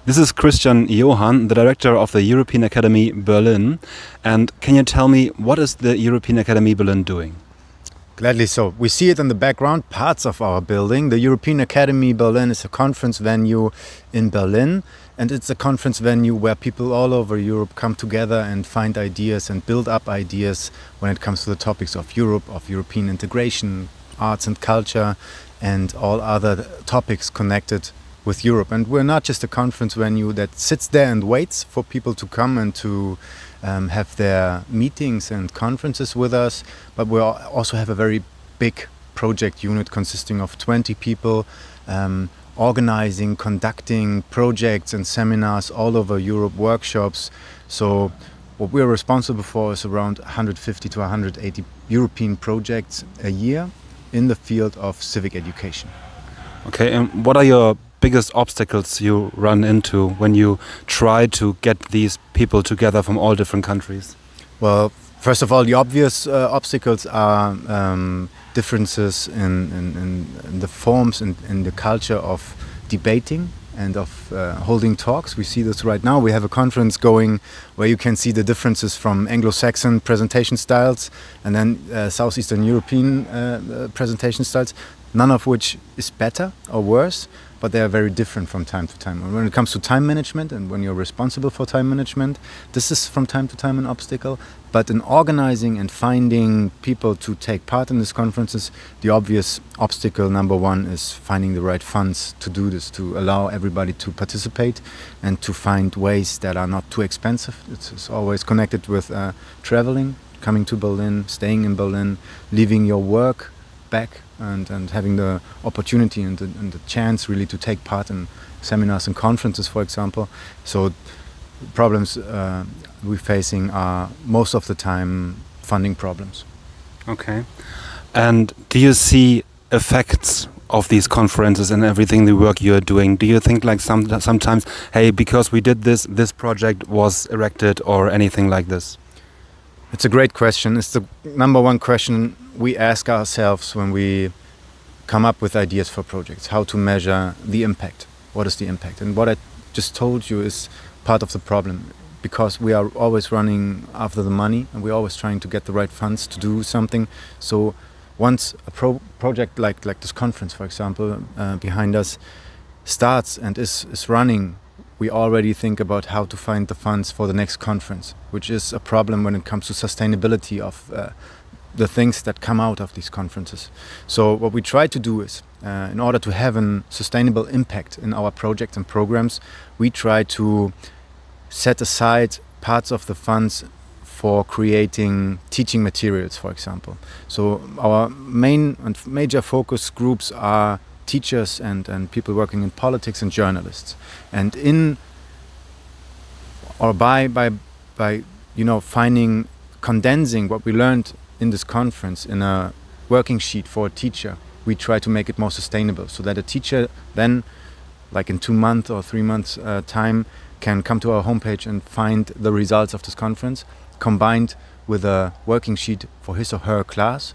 This is Johann, the director of the European Academy Berlin. And can you tell me, what is the European Academy Berlin doing? Gladly so. We see it in the background, parts of our building. The European Academy Berlin is a conference venue in Berlin, and it's a conference venue where people all over Europe come together and find ideas and build up ideas when it comes to the topics of Europe, of European integration, arts and culture, and all other topics connected with Europe. And we're not just a conference venue that sits there and waits for people to come and to have their meetings and conferences with us, but we also have a very big project unit consisting of 20 people organizing, conducting projects and seminars all over Europe, workshops. So what we're responsible for is around 150 to 180 European projects a year in the field of civic education. Okay, and what are your biggest obstacles you run into when you try to get these people together from all different countries? Well, first of all, the obvious obstacles are differences in the forms and in the culture of debating and of holding talks. We see this right now. We have a conference going where you can see the differences from Anglo-Saxon presentation styles and then Southeastern European presentation styles, none of which is better or worse, but they are very different from time to time. And when it comes to time management and when you're responsible for time management, this is from time to time an obstacle. But in organizing and finding people to take part in these conferences, the obvious obstacle number one is finding the right funds to do this, to allow everybody to participate and to find ways that are not too expensive. It's always connected with traveling, coming to Berlin, staying in Berlin, leaving your work back and having the opportunity and the chance really to take part in seminars and conferences, for example. So problems we're facing are most of the time funding problems. Okay. And do you see effects of these conferences and everything, the work you're doing? Do you think like sometimes, hey, because we did this project was erected or anything like this? It's a great question. It's the number one question we ask ourselves when we come up with ideas for projects. How to measure the impact. What is the impact? And what I just told you is part of the problem, because we are always running after the money and we're always trying to get the right funds to do something. So once a project like this conference, for example, behind us starts and is running, we already think about how to find the funds for the next conference, which is a problem when it comes to sustainability of the things that come out of these conferences. So what we try to do is, in order to have a sustainable impact in our projects and programs, we try to set aside parts of the funds for creating teaching materials, for example. So our main and major focus groups are teachers and people working in politics and journalists. And by condensing what we learned in this conference in a working sheet for a teacher, we try to make it more sustainable, so that a teacher then, like in 2 months or 3 months time, can come to our homepage and find the results of this conference combined with a working sheet for his or her class,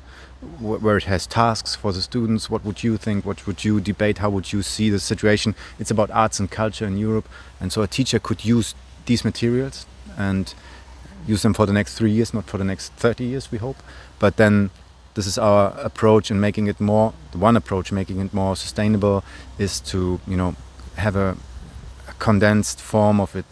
where it has tasks for the students. What would you think? What would you debate? How would you see the situation? It's about arts and culture in Europe. And so a teacher could use these materials and use them for the next 3 years, not for the next 30 years, we hope. But then this is our approach in making it more, the one approach making it more sustainable is to, have a condensed form of it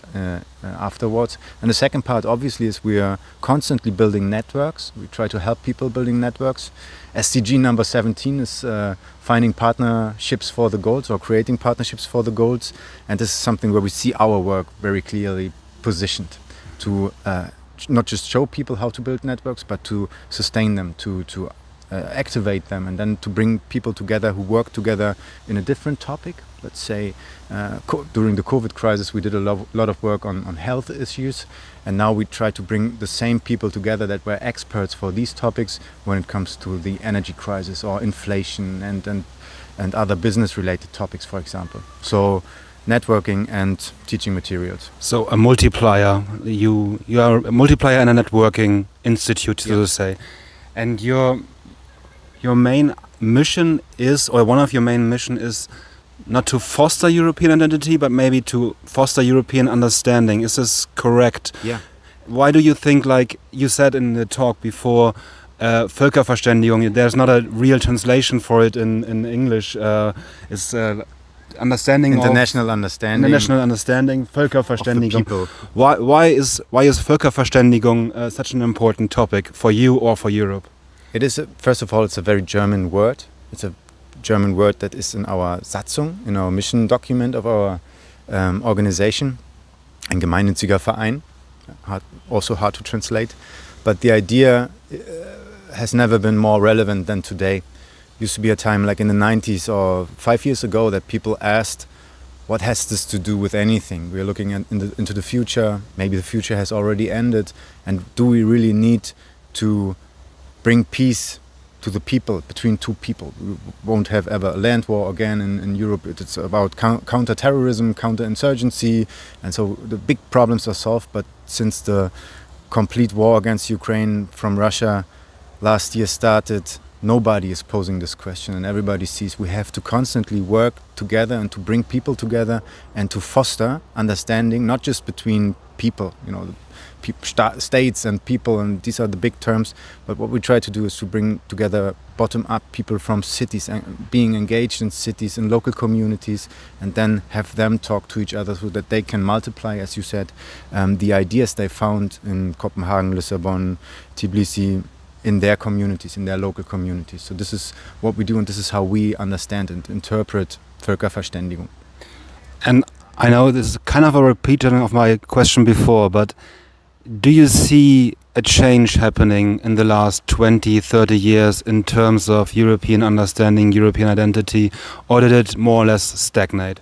afterwards. And the second part obviously is we are constantly building networks. We try to help people building networks. SDG number 17 is finding partnerships for the goals or creating partnerships for the goals. And this is something where we see our work very clearly positioned to not just show people how to build networks, but to sustain them, to activate them, and then to bring people together who work together in a different topic. Let's say during the COVID crisis we did a lot of work on health issues, and now we try to bring the same people together that were experts for these topics when it comes to the energy crisis or inflation and other business related topics, for example. So networking and teaching materials. So a multiplier, you are a multiplier and a networking institute, so to say. And your main mission is, or one of your main mission is not to foster European identity, but maybe to foster European understanding. Is this correct? Yeah. Why do you think, like you said in the talk before, Völkerverständigung, there's not a real translation for it in English, is understanding international understanding. International understanding, Völkerverständigung. Of the people. Why is Völkerverständigung such an important topic for you or for Europe? It is, first of all, it's a very German word. It's a German word that is in our Satzung, in our mission document of our organization, ein gemeinnütziger Verein, also hard to translate. But the idea has never been more relevant than today. Used to be a time like in the 90s or 5 years ago that people asked, what has this to do with anything? We're looking into the future, maybe the future has already ended, and do we really need to bring peace to the people, between two people? We won't have ever a land war again in Europe. It's about counter-terrorism, counter-insurgency, and so the big problems are solved. But since the complete war against Ukraine from Russia last year started, nobody is posing this question, and everybody sees we have to constantly work together and to bring people together and to foster understanding, not just between people, you know, states and people, and these are the big terms, but what we try to do is to bring together bottom-up people from cities and being engaged in cities and local communities, and then have them talk to each other so that they can multiply, as you said, the ideas they found in Copenhagen, Lisbon, Tbilisi, in their communities, in their local communities. So this is what we do, and this is how we understand and interpret Völkerverständigung. And I know this is kind of a repeating of my question before, but do you see a change happening in the last 20, 30 years in terms of European understanding, European identity, or did it more or less stagnate?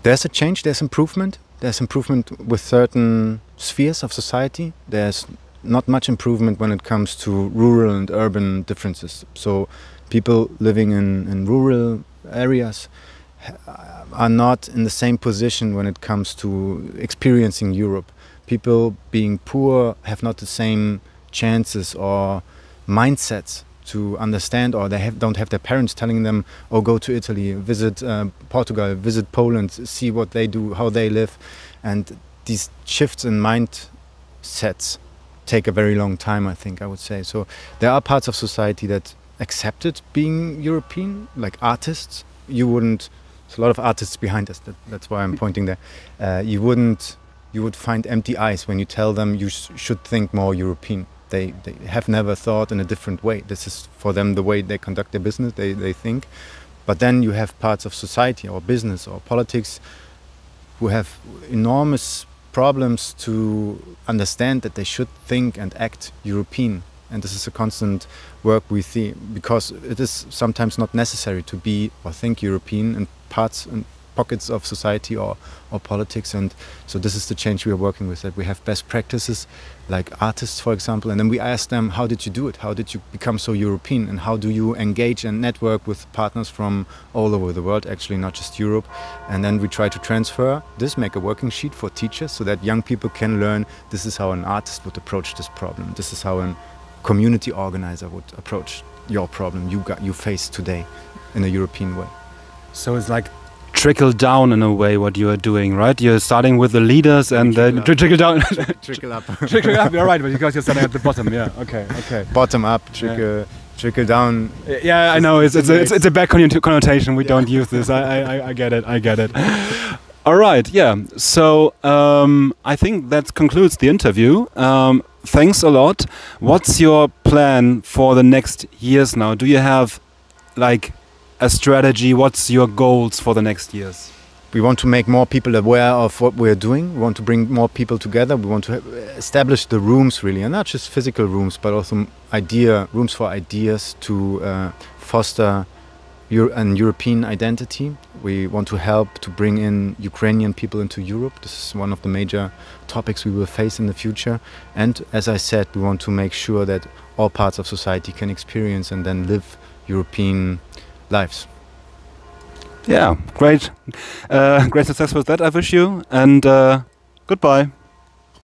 There's a change, there's improvement. There's improvement with certain spheres of society. There's not much improvement when it comes to rural and urban differences. So people living in rural areas are not in the same position when it comes to experiencing Europe. People being poor have not the same chances or mindsets to understand, or they don't have their parents telling them, oh, go to Italy, visit Portugal, visit Poland, see what they do, how they live. And these shifts in mindsets take a very long time, I think, I would say. So there are parts of society that accepted being European, like artists. You wouldn't, there's a lot of artists behind us, that's why I'm pointing there. You would find empty eyes when you tell them you should think more European. They have never thought in a different way. This is for them the way they conduct their business, they think. But then you have parts of society or business or politics who have enormous problems to understand that they should think and act European. And this is a constant work we see, because it is sometimes not necessary to be or think European in parts and pockets of society or politics. And so this is the change we are working with, that we have best practices like artists, for example, and then we ask them, how did you do it? How did you become so European? And how do you engage and network with partners from all over the world, actually not just Europe? And then we try to transfer this, make a working sheet for teachers so that young people can learn this is how an artist would approach this problem. This is how a community organizer would approach your problem you face today in a European way. So it's like trickle down in a way what you are doing, right? You're starting with the leaders and then trickle down. Trickle up. Trickle up, you're right, but because you're starting at the bottom, yeah, okay. Bottom up, trickle down. Yeah, I know, it's a bad connotation, we don't use this, I get it. All right, yeah, so I think that concludes the interview. Thanks a lot. What's your plan for the next years now? Do you have like a strategy? What's your goals for the next years? We want to make more people aware of what we're doing. We want to bring more people together. We want to establish the rooms, really, and not just physical rooms, but also rooms for ideas to foster an European identity. We want to help to bring in Ukrainian people into Europe. This is one of the major topics we will face in the future. And as I said, we want to make sure that all parts of society can experience and then live European lives. Yeah, great. Great success with that, I wish you. And goodbye.